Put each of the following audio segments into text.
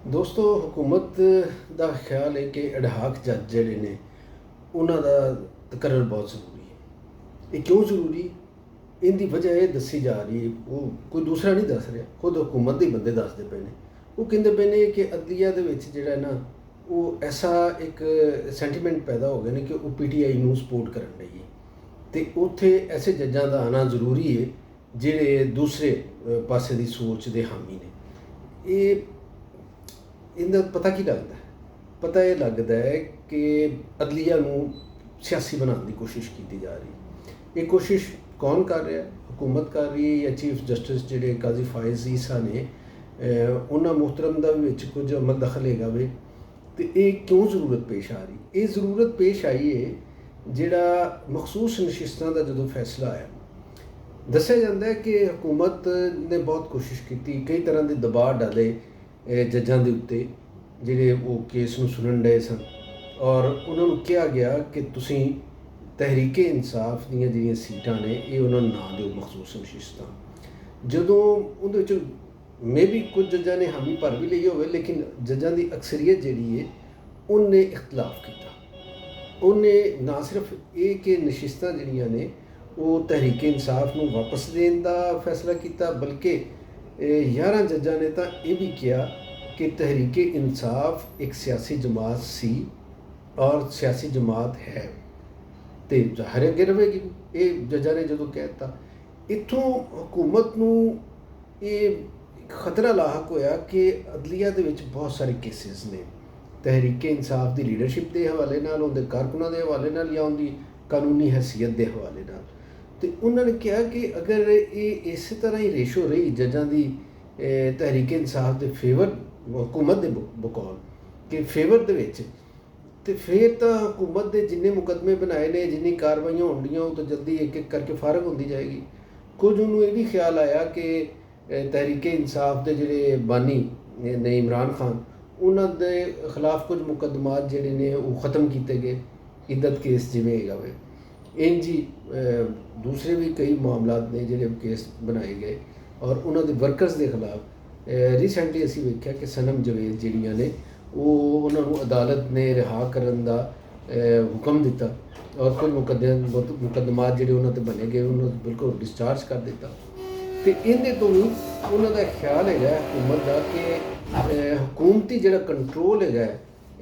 ਦੋਸਤੋ ਹਕੂਮਤ ਦਾ ਖਿਆਲ ਹੈ ਕਿ ਅਡਹਾਕ ਜੱਜ ਜਿਹੜੇ ਨੇ ਉਹਨਾਂ ਦਾ ਤਕਰਰ ਬਹੁਤ ਜ਼ਰੂਰੀ ਹੈ। ਇਹ ਕਿਉਂ ਜ਼ਰੂਰੀ? ਇਹਦੀ ਵਜ੍ਹਾ ਇਹ ਦੱਸੀ ਜਾ ਰਹੀ ਹੈ, ਉਹ ਕੋਈ ਦੂਸਰਾ ਨਹੀਂ ਦੱਸ ਰਿਹਾ, ਖੁਦ ਹਕੂਮਤ ਦੇ ਬੰਦੇ ਦੱਸਦੇ ਪਏ ਨੇ। ਉਹ ਕਹਿੰਦੇ ਪਏ ਨੇ ਕਿ ਅਦਲੀਆ ਦੇ ਵਿੱਚ ਜਿਹੜਾ ਨਾ ਉਹ ਐਸਾ ਇੱਕ ਸੈਂਟੀਮੈਂਟ ਪੈਦਾ ਹੋ ਗਿਆ ਨੇ ਕਿ ਉਹ PTI ਨੂੰ ਸਪੋਰਟ ਕਰਨ ਲਈ ਹੈ ਅਤੇ ਉੱਥੇ ਐਸੇ ਜੱਜਾਂ ਦਾ ਆਉਣਾ ਜ਼ਰੂਰੀ ਹੈ ਜਿਹੜੇ ਦੂਸਰੇ ਪਾਸੇ ਦੀ ਸੋਚ ਦੇ ਹਾਮੀ ਨੇ। ਇਹਦਾ ਪਤਾ ਕੀ ਲੱਗਦਾ? ਪਤਾ ਇਹ ਲੱਗਦਾ ਹੈ ਕਿ ਅਦਲੀਆ ਨੂੰ ਸਿਆਸੀ ਬਣਾਉਣ ਦੀ ਕੋਸ਼ਿਸ਼ ਕੀਤੀ ਜਾ ਰਹੀ ਹੈ। ਇਹ ਕੋਸ਼ਿਸ਼ ਕੌਣ ਕਰ ਰਿਹਾ? ਹਕੂਮਤ ਕਰ ਰਹੀ ਹੈ ਜਾਂ ਚੀਫ ਜਸਟਿਸ ਜਿਹੜੇ ਕਾਜ਼ੀ ਫਾਇਜ਼ ਈਸਾ ਨੇ ਉਹਨਾਂ ਮੁਹਤਰਮ ਦਾ ਵੀ ਵਿੱਚ ਕੁਝ ਅਮਲ ਦਖਲ ਹੈਗਾ ਵੇ। ਅਤੇ ਇਹ ਕਿਉਂ ਜ਼ਰੂਰਤ ਪੇਸ਼ ਆ ਰਹੀ? ਇਹ ਜ਼ਰੂਰਤ ਪੇਸ਼ ਆਈ ਹੈ ਜਿਹੜਾ ਮਖਸੂਸ ਨਸ਼ਿਸਤਾਂ ਦਾ ਜਦੋਂ ਫੈਸਲਾ ਆਇਆ, ਦੱਸਿਆ ਜਾਂਦਾ ਹੈ ਕਿ ਹਕੂਮਤ ਨੇ ਬਹੁਤ ਕੋਸ਼ਿਸ਼ ਕੀਤੀ, ਕਈ ਤਰ੍ਹਾਂ ਦੇ ਦਬਾਅ ਡਾਲੇ ਜੱਜਾਂ ਦੇ ਉੱਤੇ ਜਿਹੜੇ ਉਹ ਕੇਸ ਨੂੰ ਸੁਣਨ ਡਏ ਸਨ, ਔਰ ਉਹਨਾਂ ਨੂੰ ਕਿਹਾ ਗਿਆ ਕਿ ਤੁਸੀਂ ਤਹਿਰੀਕੇ ਇਨਸਾਫ ਦੀਆਂ ਜਿਹੜੀਆਂ ਸੀਟਾਂ ਨੇ ਇਹ ਉਹਨਾਂ ਨੂੰ ਨਾ ਦਿਓ ਮਖਸੂਸ ਨਸ਼ਿਸਤਾਂ। ਜਦੋਂ ਉਹਦੇ ਵਿੱਚ ਮੇਬੀ ਕੁਝ ਜੱਜਾਂ ਨੇ ਹਾਮੀ ਭਰ ਵੀ ਲਈ ਹੋਵੇ, ਲੇਕਿਨ ਜੱਜਾਂ ਦੀ ਅਕਸਰੀਅਤ ਜਿਹੜੀ ਹੈ ਉਹਨੇ ਇਖਤਲਾਫ ਕੀਤਾ। ਉਹਨੇ ਨਾ ਸਿਰਫ ਇਹ ਕਿ ਨਸ਼ਿਸਤਾਂ ਜਿਹੜੀਆਂ ਨੇ ਉਹ ਤਹਿਰੀਕੇ ਇਨਸਾਫ ਨੂੰ ਵਾਪਸ ਦੇਣ ਦਾ ਫੈਸਲਾ ਕੀਤਾ, ਬਲਕਿ 11 ਜੱਜਾਂ ਨੇ ਤਾਂ ਇਹ ਵੀ ਕਿਹਾ ਕਿ ਤਹਿਰੀਕੇ ਇਨਸਾਫ ਇੱਕ ਸਿਆਸੀ ਜਮਾਤ ਸੀ ਔਰ ਸਿਆਸੀ ਜਮਾਤ ਹੈ ਅਤੇ ਜ਼ਾਹਿਰ ਅੱਗੇ ਰਹੇਗੀ। ਇਹ ਜੱਜਾਂ ਨੇ ਜਦੋਂ ਕਹਿ ਦਿੱਤਾ, ਇੱਥੋਂ ਹਕੂਮਤ ਨੂੰ ਇਹ ਖਤਰਾ ਲਾਹਕ ਹੋਇਆ ਕਿ ਅਦਲੀਆ ਦੇ ਵਿੱਚ ਬਹੁਤ ਸਾਰੇ ਕੇਸਿਸ ਨੇ ਤਹਿਰੀਕੇ ਇਨਸਾਫ ਦੀ ਲੀਡਰਸ਼ਿਪ ਦੇ ਹਵਾਲੇ ਨਾਲ, ਉਹਦੇ ਕਾਰਕੁਨਾਂ ਦੇ ਹਵਾਲੇ ਨਾਲ ਜਾਂ ਉਹਦੀ ਕਾਨੂੰਨੀ ਹੈਸੀਅਤ ਦੇ ਹਵਾਲੇ ਨਾਲ। ਅਤੇ ਉਹਨਾਂ ਨੇ ਕਿਹਾ ਕਿ ਅਗਰ ਇਹ ਇਸੇ ਤਰ੍ਹਾਂ ਹੀ ਰੇਸ਼ੋ ਰਹੀ ਜੱਜਾਂ ਦੀ ਤਹਿਰੀਕੇ ਇਨਸਾਫ ਦੇ ਫੇਵਰ, ਹਕੂਮਤ ਦੇ ਬਕੌਲ ਕਿ ਫੇਵਰ ਦੇ ਵਿੱਚ, ਅਤੇ ਫਿਰ ਤਾਂ ਹਕੂਮਤ ਦੇ ਜਿੰਨੇ ਮੁਕੱਦਮੇ ਬਣਾਏ ਨੇ, ਜਿੰਨੀ ਕਾਰਵਾਈਆਂ ਹੋਣਗੀਆਂ ਉਹ ਤਾਂ ਜਲਦੀ ਇੱਕ ਇੱਕ ਕਰਕੇ ਫਾਰਗ ਹੁੰਦੀ ਜਾਏਗੀ। ਕੁਝ ਉਹਨੂੰ ਇਹ ਵੀ ਖਿਆਲ ਆਇਆ ਕਿ ਤਹਿਰੀਕੇ ਇਨਸਾਫ ਦੇ ਜਿਹੜੇ ਬਾਨੀ ਨੇ ਇਮਰਾਨ ਖਾਨ, ਉਹਨਾਂ ਦੇ ਖਿਲਾਫ ਕੁਝ ਮੁਕੱਦਮਾਤ ਜਿਹੜੇ ਨੇ ਉਹ ਖ਼ਤਮ ਕੀਤੇ ਗਏ, ਇੱਦਤ ਕੇਸ ਜਿਵੇਂ ਹੈਗਾ ਵੇ, ਇੰਝ ਹੀ ਦੂਸਰੇ ਵੀ ਕਈ ਮਾਮਲਾਤ ਨੇ ਜਿਹੜੇ ਕੇਸ ਬਣਾਏ ਗਏ। ਔਰ ਉਹਨਾਂ ਦੇ ਵਰਕਰਸ ਦੇ ਖਿਲਾਫ ਰੀਸੈਂਟਲੀ ਅਸੀਂ ਵੇਖਿਆ ਕਿ ਸਨਮ ਜਵੇਦ ਜਿਹੜੀਆਂ ਨੇ ਉਹ ਉਹਨਾਂ ਨੂੰ ਅਦਾਲਤ ਨੇ ਰਿਹਾ ਕਰਨ ਦਾ ਹੁਕਮ ਦਿੱਤਾ ਔਰ ਕੁਝ ਮੁਕੱਦਮਾਤ ਜਿਹੜੇ ਉਹਨਾਂ 'ਤੇ ਬਣੇ ਗਏ ਉਹਨਾਂ ਨੂੰ ਬਿਲਕੁਲ ਡਿਸਚਾਰਜ ਕਰ ਦਿੱਤਾ। ਅਤੇ ਇਹਦੇ ਤੋਂ ਵੀ ਉਹਨਾਂ ਦਾ ਖਿਆਲ ਹੈਗਾ ਹਕੂਮਤ ਦਾ ਕਿ ਹਕੂਮਤੀ ਜਿਹੜਾ ਕੰਟਰੋਲ ਹੈਗਾ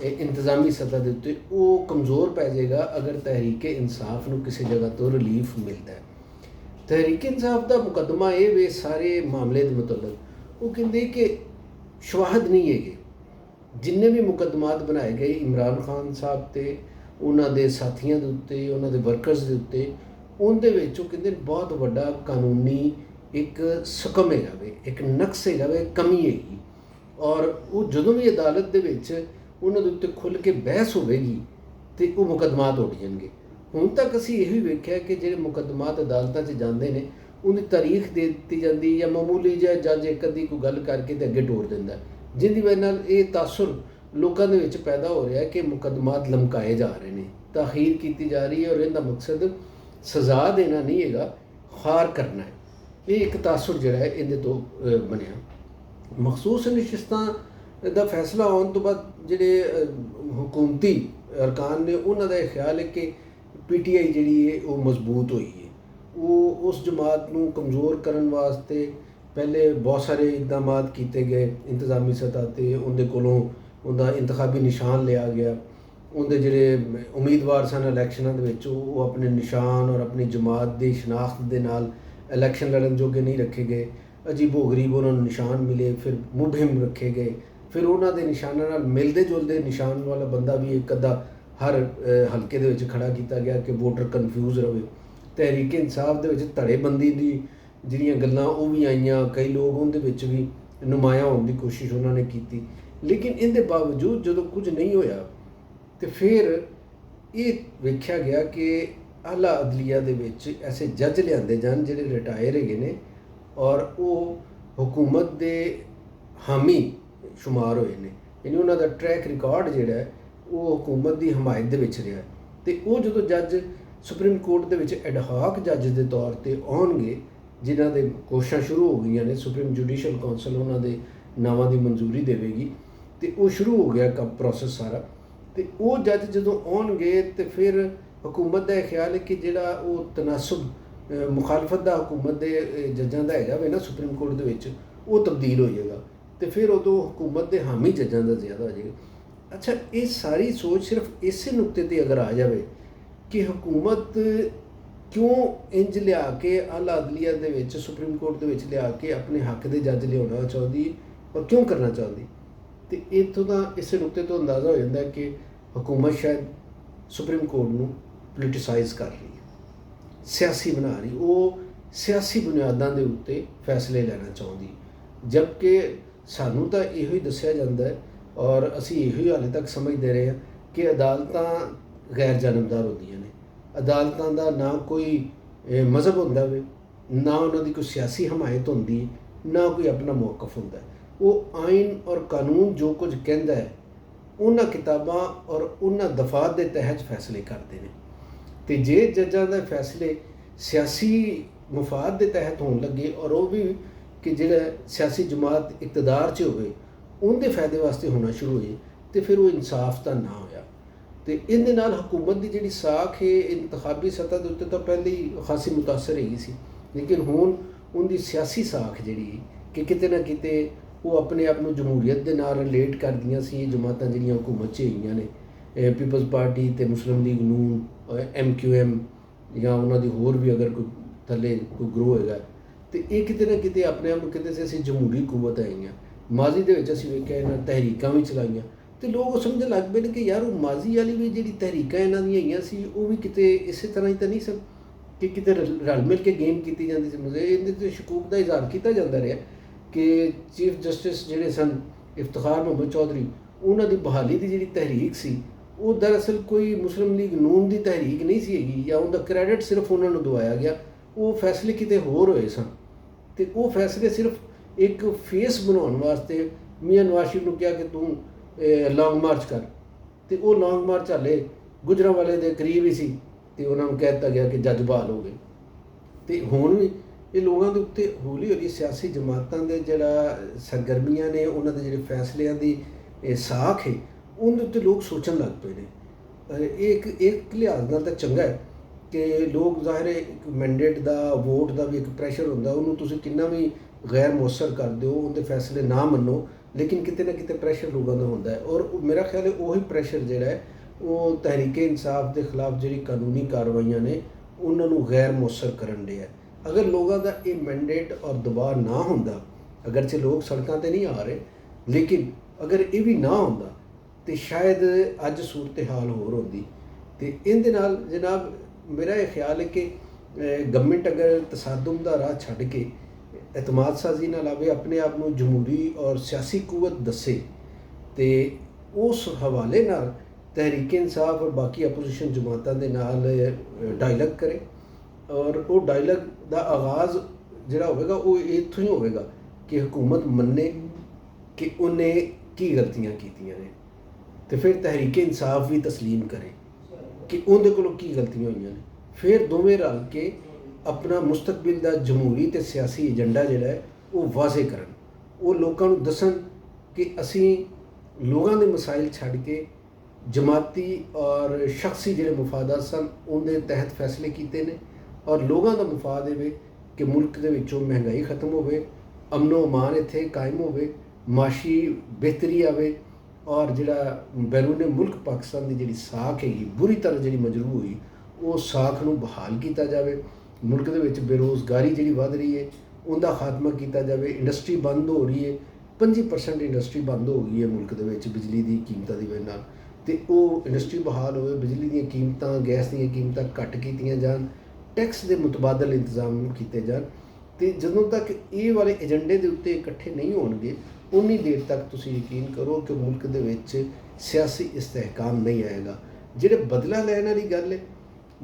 ਇੰਤਜ਼ਾਮੀ ਸਤ੍ਹਾ ਦੇ ਉੱਤੇ ਉਹ ਕਮਜ਼ੋਰ ਪੈ ਜਾਏਗਾ ਅਗਰ ਤਹਿਰੀਕੇ ਇਨਸਾਫ ਨੂੰ ਕਿਸੇ ਜਗ੍ਹਾ ਤੋਂ ਰਿਲੀਫ ਮਿਲਦਾ ਹੈ। ਤਹਿਰੀਕੇ ਇਨਸਾਫ ਦਾ ਮੁਕੱਦਮਾ ਇਹ ਵੇ ਸਾਰੇ ਮਾਮਲੇ ਦੇ ਮੁਤਲਕ ਉਹ ਕਹਿੰਦੇ ਕਿ ਸ਼ਵਾਹਦ ਨਹੀਂ ਹੈਗੇ। ਜਿੰਨੇ ਵੀ ਮੁਕੱਦਮਾਤ ਬਣਾਏ ਗਏ ਇਮਰਾਨ ਖਾਨ ਸਾਹਿਬ 'ਤੇ, ਉਹਨਾਂ ਦੇ ਸਾਥੀਆਂ ਦੇ ਉੱਤੇ, ਉਹਨਾਂ ਦੇ ਵਰਕਰਸ ਦੇ ਉੱਤੇ, ਉਹਦੇ ਵਿੱਚ ਉਹ ਕਹਿੰਦੇ ਬਹੁਤ ਵੱਡਾ ਕਾਨੂੰਨੀ ਇੱਕ ਸਕਮ ਹੈਗਾ ਵੇ, ਇੱਕ ਨਕਸ ਹੈਗਾ ਵੇ, ਕਮੀ ਹੈਗੀ। ਔਰ ਉਹ ਜਦੋਂ ਵੀ ਅਦਾਲਤ ਦੇ ਵਿੱਚ ਉਹਨਾਂ ਦੇ ਉੱਤੇ ਖੁੱਲ੍ਹ ਕੇ ਬਹਿਸ ਹੋਵੇਗੀ ਅਤੇ ਉਹ ਮੁਕੱਦਮਾਤ ਉੱਡ ਜਾਣਗੇ। ਹੁਣ ਤੱਕ ਅਸੀਂ ਇਹ ਵੀ ਵੇਖਿਆ ਕਿ ਜਿਹੜੇ ਮੁਕੱਦਮਾਤ ਅਦਾਲਤਾਂ 'ਚ ਜਾਂਦੇ ਨੇ ਉਹਦੀ ਤਾਰੀਖ ਦੇ ਦਿੱਤੀ ਜਾਂਦੀ ਜਾਂ ਮਾਮੂਲੀ ਜਿਹਾ ਜੱਜ ਇੱਕ ਅੱਧੀ ਕੋਈ ਗੱਲ ਕਰਕੇ ਅਤੇ ਅੱਗੇ ਤੋੜ ਦਿੰਦਾ, ਜਿਹਦੀ ਵਜ੍ਹਾ ਨਾਲ ਇਹ ਤਾਸੁਰ ਲੋਕਾਂ ਦੇ ਵਿੱਚ ਪੈਦਾ ਹੋ ਰਿਹਾ ਕਿ ਮੁਕੱਦਮਾਤ ਲਮਕਾਏ ਜਾ ਰਹੇ ਨੇ, ਤਾਖੀਰ ਕੀਤੀ ਜਾ ਰਹੀ ਹੈ ਔਰ ਇਹਦਾ ਮਕਸਦ ਸਜ਼ਾ ਦੇਣਾ ਨਹੀਂ ਹੈਗਾ, ਖਾਰ ਕਰਨਾ ਹੈ। ਇਹ ਇੱਕ ਤਾਸੁਰ ਜਿਹੜਾ ਹੈ ਇਹਦੇ ਤੋਂ ਬਣਿਆ। ਮਖਸੂਸ ਨਸ਼ਿਸਤਾਂ ਦਾ ਫੈਸਲਾ ਆਉਣ ਤੋਂ ਬਾਅਦ ਜਿਹੜੇ ਹਕੂਮਤੀ ਅਰਕਾਨ ਨੇ ਉਹਨਾਂ ਦਾ ਇਹ ਖਿਆਲ ਹੈ ਕਿ PTI ਜਿਹੜੀ ਹੈ ਉਹ ਮਜ਼ਬੂਤ ਹੋਈ ਹੈ। ਉਹ ਉਸ ਜਮਾਤ ਨੂੰ ਕਮਜ਼ੋਰ ਕਰਨ ਵਾਸਤੇ ਪਹਿਲੇ ਬਹੁਤ ਸਾਰੇ ਇਕਦਾਮਾਤ ਕੀਤੇ ਗਏ ਇੰਤਜ਼ਾਮੀ ਸਤ੍ਹਾ 'ਤੇ। ਉਹਦੇ ਕੋਲੋਂ ਉਹਦਾ ਇੰਤਖਾਬੀ ਨਿਸ਼ਾਨ ਲਿਆ ਗਿਆ, ਉਹਦੇ ਜਿਹੜੇ ਉਮੀਦਵਾਰ ਸਨ ਇਲੈਕਸ਼ਨਾਂ ਦੇ ਵਿੱਚ ਉਹ ਆਪਣੇ ਨਿਸ਼ਾਨ ਔਰ ਆਪਣੀ ਜਮਾਤ ਦੀ ਸ਼ਨਾਖਤ ਦੇ ਨਾਲ ਇਲੈਕਸ਼ਨ ਲੜਨ ਜੋਗੇ ਨਹੀਂ ਰੱਖੇ ਗਏ। ਅਜੀਬੋ ਗਰੀਬ ਉਹਨਾਂ ਨੂੰ ਨਿਸ਼ਾਨ ਮਿਲੇ, ਫਿਰ ਮੁਬਹਿਮ ਰੱਖੇ ਗਏ, ਫਿਰ ਉਹਨਾਂ ਦੇ ਨਿਸ਼ਾਨਾਂ ਨਾਲ ਮਿਲਦੇ ਜੁਲਦੇ ਨਿਸ਼ਾਨ ਵਾਲਾ ਬੰਦਾ ਵੀ ਇੱਕ ਅੱਧਾ ਹਰ ਹਲਕੇ ਦੇ ਵਿੱਚ ਖੜ੍ਹਾ ਕੀਤਾ ਗਿਆ ਕਿ ਵੋਟਰ ਕਨਫਿਊਜ਼ ਰਹੇ। ਤਹਿਰੀਕੇ ਇਨਸਾਫ ਦੇ ਵਿੱਚ ਧੜੇਬੰਦੀ ਦੀ ਜਿਹੜੀਆਂ ਗੱਲਾਂ ਉਹ ਵੀ ਆਈਆਂ, ਕਈ ਲੋਕ ਉਹਦੇ ਵਿੱਚ ਵੀ ਨੁਮਾਇਆਂ ਹੋਣ ਦੀ ਕੋਸ਼ਿਸ਼ ਉਹਨਾਂ ਨੇ ਕੀਤੀ। ਲੇਕਿਨ ਇਹਦੇ ਬਾਵਜੂਦ ਜਦੋਂ ਕੁਝ ਨਹੀਂ ਹੋਇਆ ਅਤੇ ਫਿਰ ਇਹ ਵੇਖਿਆ ਗਿਆ ਕਿ ਆਲਾ ਅਦਲੀਆ ਦੇ ਵਿੱਚ ਐਸੇ ਜੱਜ ਲਿਆਂਦੇ ਜਾਣ ਜਿਹੜੇ ਰਿਟਾਇਰ ਹੈਗੇ ਨੇ ਔਰ ਉਹ ਹਕੂਮਤ ਦੇ ਹਾਮੀ ਸ਼ੁਮਾਰ ਹੋਏ ਨੇ, ਯਾਨੀ ਉਹਨਾਂ ਦਾ ਟਰੈਕ ਰਿਕਾਰਡ ਜਿਹੜਾ ਹੈ ਉਹ ਹਕੂਮਤ ਦੀ ਹਮਾਇਤ ਦੇ ਵਿੱਚ ਰਿਹਾ। ਅਤੇ ਉਹ ਜਦੋਂ ਜੱਜ ਸੁਪਰੀਮ ਕੋਰਟ ਦੇ ਵਿੱਚ ਐਡਹਾਕ ਜੱਜ ਦੇ ਤੌਰ 'ਤੇ ਆਉਣਗੇ, ਜਿਨ੍ਹਾਂ ਦੇ ਕੋਸ਼ਿਸ਼ਾਂ ਸ਼ੁਰੂ ਹੋ ਗਈਆਂ ਨੇ, ਸੁਪਰੀਮ ਜੁਡੀਸ਼ੀਅਲ ਕੌਂਸਲ ਉਹਨਾਂ ਦੇ ਨਾਵਾਂ ਦੀ ਮਨਜ਼ੂਰੀ ਦੇਵੇਗੀ ਤੇ ਉਹ ਸ਼ੁਰੂ ਹੋ ਗਿਆ ਕੰਮ ਪ੍ਰੋਸੈਸ ਸਾਰਾ। ਤੇ ਉਹ ਜੱਜ ਜਦੋਂ ਆਉਣਗੇ ਤੇ ਫਿਰ ਹਕੂਮਤ ਦਾ ਇਹ ਖਿਆਲ ਹੈ ਕਿ ਜਿਹੜਾ ਉਹ ਤਨਾਸਬ ਮੁਖਾਲਫਤ ਦਾ ਹਕੂਮਤ ਦੇ ਜੱਜਾਂ ਦਾ ਹੈਗਾ ਵੇ ਨਾ ਸੁਪਰੀਮ ਕੋਰਟ ਦੇ ਵਿੱਚ, ਉਹ ਤਬਦੀਲ ਹੋ ਜਾਏਗਾ ਤੇ ਫਿਰ ਉਦੋਂ ਹਕੂਮਤ ਦੇ ਹਾਮੀ ਜੱਜਾਂ ਦਾ ਜ਼ਿਆਦਾ ਹੋ ਜਾਏਗਾ। ਅੱਛਾ, ਇਹ ਸਾਰੀ ਸੋਚ ਸਿਰਫ ਇਸੇ ਨੁਕਤੇ 'ਤੇ ਅਗਰ ਆ ਜਾਵੇ ਕਿ ਹਕੂਮਤ ਕਿਉਂ ਇੰਜ ਲਿਆ ਕੇ ਆਲਾ ਅਦਲੀਆ ਦੇ ਵਿੱਚ ਸੁਪਰੀਮ ਕੋਰਟ ਦੇ ਵਿੱਚ ਲਿਆ ਕੇ ਆਪਣੇ ਹੱਕ ਦੇ ਜੱਜ ਲਿਆਉਣਾ ਚਾਹੁੰਦੀ ਔਰ ਕਿਉਂ ਕਰਨਾ ਚਾਹੁੰਦੀ, ਤੇ ਇੱਥੋਂ ਦਾ ਇਸੇ ਨੁਕਤੇ ਤੋਂ ਅੰਦਾਜ਼ਾ ਹੋ ਜਾਂਦਾ ਕਿ ਹਕੂਮਤ ਸ਼ਾਇਦ ਸੁਪਰੀਮ ਕੋਰਟ ਨੂੰ ਪੋਲੀਟੀਸਾਈਜ਼ ਕਰ ਰਹੀ ਹੈ, ਸਿਆਸੀ ਬਣਾ ਰਹੀ, ਉਹ ਸਿਆਸੀ ਬੁਨਿਆਦਾਂ ਦੇ ਉੱਤੇ ਫੈਸਲੇ ਲੈਣਾ ਚਾਹੁੰਦੀ। ਜਦਕਿ ਸਾਨੂੰ ਤਾਂ ਇਹੋ ਹੀ ਦੱਸਿਆ ਜਾਂਦਾ ਹੈ ਔਰ ਅਸੀਂ ਇਹੋ ਹੀ ਹਾਲੇ ਤੱਕ ਸਮਝਦੇ ਰਹੇ ਹਾਂ ਕਿ ਅਦਾਲਤਾਂ ਗੈਰ ਜਾਨਮਦਾਰ ਹੁੰਦੀਆਂ ਨੇ। ਅਦਾਲਤਾਂ ਦਾ ਨਾ ਕੋਈ ਮਜ਼ਹਬ ਹੁੰਦਾ ਵੇ, ਨਾ ਉਹਨਾਂ ਦੀ ਕੋਈ ਸਿਆਸੀ ਹਮਾਇਤ ਹੁੰਦੀ, ਨਾ ਕੋਈ ਆਪਣਾ ਮੌਕਫ ਹੁੰਦਾ। ਉਹ ਆਇਨ ਔਰ ਕਾਨੂੰਨ ਜੋ ਕੁਝ ਕਹਿੰਦਾ ਹੈ ਉਹਨਾਂ ਕਿਤਾਬਾਂ ਔਰ ਉਹਨਾਂ ਦਫਾਤ ਦੇ ਤਹਿਤ ਫੈਸਲੇ ਕਰਦੇ ਨੇ। ਤੇ ਜੇ ਜੱਜਾਂ ਦੇ ਫੈਸਲੇ ਸਿਆਸੀ ਮਫਾਦ ਦੇ ਤਹਿਤ ਹੋਣ ਲੱਗੇ ਔਰ ਉਹ ਵੀ ਕਿ ਜਿਹੜਾ ਸਿਆਸੀ ਜਮਾਤ ਇਕਤਦਾਰ 'ਚ ਹੋਵੇ ਉਹਦੇ ਫਾਇਦੇ ਵਾਸਤੇ ਹੋਣਾ ਸ਼ੁਰੂ ਹੋਏ ਤੇ ਫਿਰ ਉਹ ਇਨਸਾਫ ਤਾਂ ਨਾ ਹੋਇਆ। ਤੇ ਇਹਦੇ ਨਾਲ ਹਕੂਮਤ ਦੀ ਜਿਹੜੀ ਸਾਖ ਹੈ ਇੰਤਖਾਬੀ ਸਤ੍ਹਾ ਦੇ ਉੱਤੇ ਤਾਂ ਪਹਿਲੇ ਹੀ ਖਾਸੀ ਮੁਤਾਸਰ ਹੈਗੀ ਸੀ, ਲੇਕਿਨ ਹੁਣ ਉਹਦੀ ਸਿਆਸੀ ਸਾਖ ਜਿਹੜੀ ਕਿ ਕਿਤੇ ਨਾ ਕਿਤੇ ਉਹ ਆਪਣੇ ਆਪ ਨੂੰ ਜਮਹੂਰੀਅਤ ਦੇ ਨਾਲ ਰਿਲੇਟ ਕਰਦੀਆਂ ਸੀ। ਇਹ ਜਮਾਤਾਂ ਜਿਹੜੀਆਂ ਹਕੂਮਤ 'ਚ ਹੈਗੀਆਂ ਨੇ, ਪੀਪਲਜ਼ ਪਾਰਟੀ ਅਤੇ ਮੁਸਲਿਮ ਲੀਗ ਨੂਨ, MQM ਜਾਂ ਉਹਨਾਂ ਦੀ ਹੋਰ ਵੀ ਅਗਰ ਕੋਈ ਥੱਲੇ ਕੋਈ ਗਰੋਹ ਹੈਗਾ, ਤੇ ਇਹ ਕਿਤੇ ਨਾ ਕਿਤੇ ਆਪਣੇ ਆਪ ਨੂੰ ਕਿਤੇ ਸੀ ਅਸੀਂ ਜਮਹੂਰੀ ਕੂਵਤ ਹੈਗੀਆਂ। ਮਾਜ਼ੀ ਦੇ ਵਿੱਚ ਅਸੀਂ ਵੇਖਿਆ ਇਹਨਾਂ ਤਹਿਰੀਕਾਂ ਵੀ ਚਲਾਈਆਂ ਤੇ ਲੋਕ ਸਮਝਣ ਲੱਗ ਪਏ ਨੇ ਕਿ ਯਾਰ ਉਹ ਮਾਜ਼ੀ ਵਾਲੀ ਵੀ ਜਿਹੜੀ ਤਹਿਰੀਕਾਂ ਇਹਨਾਂ ਦੀਆਂ ਹੈਗੀਆਂ ਸੀ ਉਹ ਵੀ ਕਿਤੇ ਇਸੇ ਤਰ੍ਹਾਂ ਹੀ ਤਾਂ ਨਹੀਂ ਸਨ ਕਿ ਕਿਤੇ ਰਲ ਮਿਲ ਕੇ ਗੇਮ ਕੀਤੀ ਜਾਂਦੀ ਸੀ। ਮਜ਼ੇ ਇਹਦੇ 'ਤੇ ਸ਼ਕੂਕ ਦਾ ਇਜ਼ਹਾਰ ਕੀਤਾ ਜਾਂਦਾ ਰਿਹਾ ਕਿ ਚੀਫ ਜਸਟਿਸ ਜਿਹੜੇ ਸਨ ਇਫਤਖਾਰ ਮੁਹੰਮਦ ਚੌਧਰੀ, ਉਹਨਾਂ ਦੀ ਬਹਾਲੀ ਦੀ ਜਿਹੜੀ ਤਹਿਰੀਕ ਸੀ ਉਹ ਦਰਅਸਲ ਕੋਈ ਮੁਸਲਿਮ ਲੀਗ ਨੂਨ ਦੀ ਤਹਿਰੀਕ ਨਹੀਂ ਸੀ ਹੈਗੀ, ਜਾਂ ਉਹਦਾ ਕ੍ਰੈਡਿਟ ਸਿਰਫ ਉਹਨਾਂ ਨੂੰ ਦਵਾਇਆ ਗਿਆ। ਉਹ ਫੈਸਲੇ ਕਿਤੇ ਹੋਰ ਹੋਏ ਸਨ ਤੇ ਉਹ ਫੈਸਲੇ ਸਿਰਫ ਇੱਕ ਫੇਸ ਬਣਾਉਣ ਵਾਸਤੇ ਮੀਆਂ ਨਵਾਜ਼ ਸ਼ਰੀਫ ਨੂੰ ਕਿਹਾ ਕਿ ਤੂੰ ਲੌਂਗ ਮਾਰਚ ਕਰ, ਤੇ ਉਹ ਲੌਂਗ ਮਾਰਚ ਹਾਲੇ ਗੁਜਰਾਂਵਾਲੇ ਦੇ ਕਰੀਬ ਹੀ ਸੀ ਤੇ ਉਹਨਾਂ ਨੂੰ ਕਹਿ ਦਿੱਤਾ ਗਿਆ ਕਿ ਜੱਜ ਬਹਾਲ ਹੋ ਗਏ। ਤੇ ਹੁਣ ਵੀ ਇਹ ਲੋਕਾਂ ਦੇ ਉੱਤੇ ਹੌਲੀ ਹੌਲੀ ਸਿਆਸੀ ਜਮਾਤਾਂ ਦੇ ਜਿਹੜਾ ਸਰਗਰਮੀਆਂ ਨੇ, ਉਹਨਾਂ ਦੇ ਜਿਹੜੇ ਫੈਸਲਿਆਂ ਦੀ ਸਾਖ ਹੈ, ਉਹਦੇ ਉੱਤੇ ਲੋਕ ਸੋਚਣ ਲੱਗ ਪਏ ਨੇ। ਇਹ ਇੱਕ ਲਿਹਾਜ਼ ਨਾਲ ਤਾਂ ਚੰਗਾ ਹੈ ਕਿ ਲੋਕ ਜ਼ਾਹਿਰ ਹੈ ਇੱਕ ਮੈਂਡੇਟ ਦਾ, ਵੋਟ ਦਾ ਵੀ ਇੱਕ ਪ੍ਰੈਸ਼ਰ ਹੁੰਦਾ, ਉਹਨੂੰ ਤੁਸੀਂ ਕਿੰਨਾ ਵੀ ਗੈਰ ਮੌਸਰ ਕਰ ਦਿਓ, ਉਹਦੇ ਫੈਸਲੇ ਨਾ ਮੰਨੋ, ਲੇਕਿਨ ਕਿਤੇ ਨਾ ਕਿਤੇ ਪ੍ਰੈਸ਼ਰ ਲੋਕਾਂ ਦਾ ਹੁੰਦਾ ਹੈ। ਔਰ ਮੇਰਾ ਖਿਆਲ ਹੈ ਉਹੀ ਪ੍ਰੈਸ਼ਰ ਜਿਹੜਾ ਹੈ ਉਹ ਤਹਿਰੀਕੇ ਇਨਸਾਫ ਦੇ ਖਿਲਾਫ ਜਿਹੜੀ ਕਾਨੂੰਨੀ ਕਾਰਵਾਈਆਂ ਨੇ ਉਹਨਾਂ ਨੂੰ ਗੈਰ ਮੌਸਰ ਕਰਨ ਡਿਆ। ਅਗਰ ਲੋਕਾਂ ਦਾ ਇਹ ਮੈਂਡੇਟ ਔਰ ਦਬਾਅ ਨਾ ਹੁੰਦਾ, ਅਗਰਚੇ ਲੋਕ ਸੜਕਾਂ 'ਤੇ ਨਹੀਂ ਆ ਰਹੇ, ਲੇਕਿਨ ਅਗਰ ਇਹ ਵੀ ਨਾ ਹੁੰਦਾ ਤੇ ਸ਼ਾਇਦ ਅੱਜ ਸੂਰਤ ਹਾਲ ਹੋਰ ਹੁੰਦੀ। ਤੇ ਇਹਦੇ ਨਾਲ ਜਨਾਬ ਮੇਰਾ ਇਹ ਖਿਆਲ ਹੈ ਕਿ ਗਵਰਨਮੈਂਟ ਅਗਰ ਤਸਾਦਮ ਦਾ ਰਾਹ ਛੱਡ ਕੇ ਇਤਮਾਦ ਸਾਜ਼ੀ ਨਾਲ ਆਵੇ, ਆਪਣੇ ਆਪ ਨੂੰ ਜਮਹੂਰੀ ਔਰ ਸਿਆਸੀ ਕੂਵਤ ਦੱਸੇ ਤੇ ਉਸ ਹਵਾਲੇ ਨਾਲ ਤਹਿਰੀਕ ਇਨਸਾਫ ਔਰ ਬਾਕੀ ਆਪੋਜੀਸ਼ਨ ਜਮਾਤਾਂ ਦੇ ਨਾਲ ਡਾਇਲੌਗ ਕਰੇ, ਔਰ ਉਹ ਡਾਇਲੌਗ ਦਾ ਆਗਾਜ਼ ਜਿਹੜਾ ਹੋਵੇਗਾ ਉਹ ਇੱਥੋਂ ਹੀ ਹੋਵੇਗਾ ਕਿ ਹਕੂਮਤ ਮੰਨੇ ਕਿ ਉਹਨੇ ਕੀ ਗਲਤੀਆਂ ਕੀਤੀਆਂ ਨੇ, ਤੇ ਫਿਰ ਤਹਿਰੀਕ ਇਨਸਾਫ ਵੀ ਤਸਲੀਮ ਕਰੇ ਕਿ ਉਹਦੇ ਕੋਲੋਂ ਕੀ ਗਲਤੀਆਂ ਹੋਈਆਂ ਨੇ। ਫਿਰ ਦੋਵੇਂ ਰਲ ਕੇ ਆਪਣਾ ਮੁਸਤਕਬਲ ਦਾ ਜਮਹੂਰੀ ਅਤੇ ਸਿਆਸੀ ਏਜੰਡਾ ਜਿਹੜਾ ਹੈ ਉਹ ਵਾਜ਼ੇ ਕਰਨ, ਉਹ ਲੋਕਾਂ ਨੂੰ ਦੱਸਣ ਕਿ ਅਸੀਂ ਲੋਕਾਂ ਦੇ ਮਸਾਇਲ ਛੱਡ ਕੇ ਜਮਾਤੀ ਔਰ ਸ਼ਖਸੀ ਜਿਹੜੇ ਮੁਫਾਦਾਤ ਸਨ ਉਹਦੇ ਤਹਿਤ ਫੈਸਲੇ ਕੀਤੇ ਨੇ, ਔਰ ਲੋਕਾਂ ਦਾ ਮੁਫਾਦ ਹੋਵੇ ਕਿ ਮੁਲਕ ਦੇ ਵਿੱਚੋਂ ਮਹਿੰਗਾਈ ਖਤਮ ਹੋਵੇ, ਅਮਨੋ ਅਮਾਨ ਇੱਥੇ ਕਾਇਮ ਹੋਵੇ, ਮਾਸ਼ੀ ਬਿਹਤਰੀ ਆਵੇ, ਔਰ ਜਿਹੜਾ ਬੈਰੂਨੇ ਮੁਲਕ ਪਾਕਿਸਤਾਨ ਦੀ ਜਿਹੜੀ ਸਾਖ ਹੈਗੀ ਬੁਰੀ ਤਰ੍ਹਾਂ ਜਿਹੜੀ ਮਜਰੂਹ ਹੋਈ, ਉਹ ਸਾਖ ਨੂੰ ਬਹਾਲ ਕੀਤਾ ਜਾਵੇ। ਮੁਲਕ ਦੇ ਵਿੱਚ ਬੇਰੁਜ਼ਗਾਰੀ ਜਿਹੜੀ ਵੱਧ ਰਹੀ ਹੈ ਉਹਦਾ ਖਾਤਮਾ ਕੀਤਾ ਜਾਵੇ। ਇੰਡਸਟਰੀ ਬੰਦ ਹੋ ਰਹੀ ਹੈ, 25% ਇੰਡਸਟਰੀ ਬੰਦ ਹੋ ਗਈ ਹੈ ਮੁਲਕ ਦੇ ਵਿੱਚ ਬਿਜਲੀ ਦੀ ਕੀਮਤਾਂ ਦੀ ਵਜ੍ਹਾ ਨਾਲ, ਤੇ ਉਹ ਇੰਡਸਟਰੀ ਬਹਾਲ ਹੋਵੇ, ਬਿਜਲੀ ਦੀਆਂ ਕੀਮਤਾਂ, ਗੈਸ ਦੀਆਂ ਕੀਮਤਾਂ ਘੱਟ ਕੀਤੀਆਂ ਜਾਣ, ਟੈਕਸ ਦੇ ਮੁਤਬਾਦਲ ਇੰਤਜ਼ਾਮ ਕੀਤੇ ਜਾਣ। ਤੇ ਜਦੋਂ ਤੱਕ ਇਹ ਵਾਲੇ ਏਜੰਡੇ ਦੇ ਉੱਤੇ ਇਕੱਠੇ ਨਹੀਂ ਹੋਣਗੇ ਉਨੀ ਦੇਰ ਤੱਕ ਤੁਸੀਂ ਯਕੀਨ ਕਰੋ ਕਿ ਮੁਲਕ ਦੇ ਵਿੱਚ ਸਿਆਸੀ ਇਸਤਹਿਕਾਮ ਨਹੀਂ ਆਏਗਾ। ਜਿਹੜੇ ਬਦਲਾ ਲੈਣ ਵਾਲੀ ਗੱਲ ਹੈ,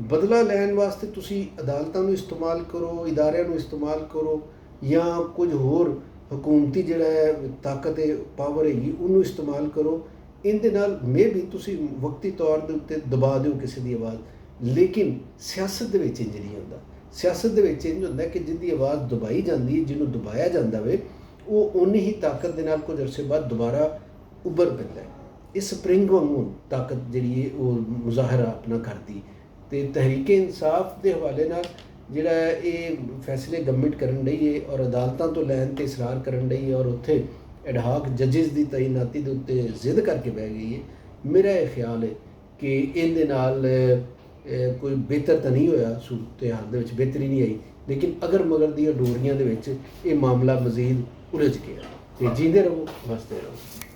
ਬਦਲਾ ਲੈਣ ਵਾਸਤੇ ਤੁਸੀਂ ਅਦਾਲਤਾਂ ਨੂੰ ਇਸਤੇਮਾਲ ਕਰੋ, ਇਦਾਰਿਆਂ ਨੂੰ ਇਸਤੇਮਾਲ ਕਰੋ, ਜਾਂ ਕੁਝ ਹੋਰ ਹਕੂਮਤੀ ਜਿਹੜਾ ਹੈ ਤਾਕਤ ਹੈ, ਪਾਵਰ ਹੈਗੀ, ਉਹਨੂੰ ਇਸਤੇਮਾਲ ਕਰੋ। ਇਹਦੇ ਨਾਲ ਵੀ ਤੁਸੀਂ ਵਕਤੀ ਤੌਰ ਦੇ ਉੱਤੇ ਦਬਾ ਦਿਓ ਕਿਸੇ ਦੀ ਆਵਾਜ਼, ਲੇਕਿਨ ਸਿਆਸਤ ਦੇ ਵਿੱਚ ਇੰਝ ਨਹੀਂ ਹੁੰਦਾ। ਸਿਆਸਤ ਦੇ ਵਿੱਚ ਇੰਝ ਹੁੰਦਾ ਕਿ ਜਿਹਦੀ ਆਵਾਜ਼ ਦਬਾਈ ਜਾਂਦੀ ਹੈ, ਜਿਹਨੂੰ ਦਬਾਇਆ ਜਾਂਦਾ ਵੇ, ਉਹ ਉਨੀ ਹੀ ਤਾਕਤ ਦੇ ਨਾਲ ਕੁਝ ਅਰਸੇ ਬਾਅਦ ਦੁਬਾਰਾ ਉੱਭਰ ਪੈਂਦਾ ਹੈ। ਇਹ ਸਪਰਿੰਗ ਵਾਂਗੂ ਤਾਕਤ ਜਿਹੜੀ ਹੈ ਉਹ ਮੁਜ਼ਾਹਰਾ ਆਪਣਾ ਕਰਦੀ। ਅਤੇ ਤਹਿਰੀਕ ਇਨਸਾਫ ਦੇ ਹਵਾਲੇ ਨਾਲ ਜਿਹੜਾ ਹੈ ਇਹ ਫੈਸਲੇ ਗਵਰਨਮੈਂਟ ਕਰਨ ਡਈ ਹੈ ਔਰ ਅਦਾਲਤਾਂ ਤੋਂ ਲੈਣ 'ਤੇ ਇਸਰਾਰ ਕਰਨ ਡਈ ਹੈ ਔਰ ਉੱਥੇ ਐਡਹਾਕ ਜੱਜਿਸ ਦੀ ਤਾਇਨਾਤੀ ਦੇ ਉੱਤੇ ਜ਼ਿੱਦ ਕਰਕੇ ਬਹਿ ਗਈ ਹੈ। ਮੇਰਾ ਇਹ ਖਿਆਲ ਹੈ ਕਿ ਇਹਦੇ ਨਾਲ ਕੋਈ ਬਿਹਤਰ ਤਾਂ ਨਹੀਂ ਹੋਇਆ, ਸੂਰਤ ਹਾਲ ਦੇ ਵਿੱਚ ਬਿਹਤਰੀ ਨਹੀਂ ਆਈ, ਲੇਕਿਨ ਅਗਰ ਮਗਰ ਦੀਆਂ ਡੋਰੀਆਂ ਦੇ ਵਿੱਚ ਇਹ ਮਾਮਲਾ ਮਜ਼ੀਦ ਉਲਝ ਗਿਆ। ਅਤੇ ਜੀਂਦੇ ਰਹੋ, ਵਸਦੇ ਰਹੋ।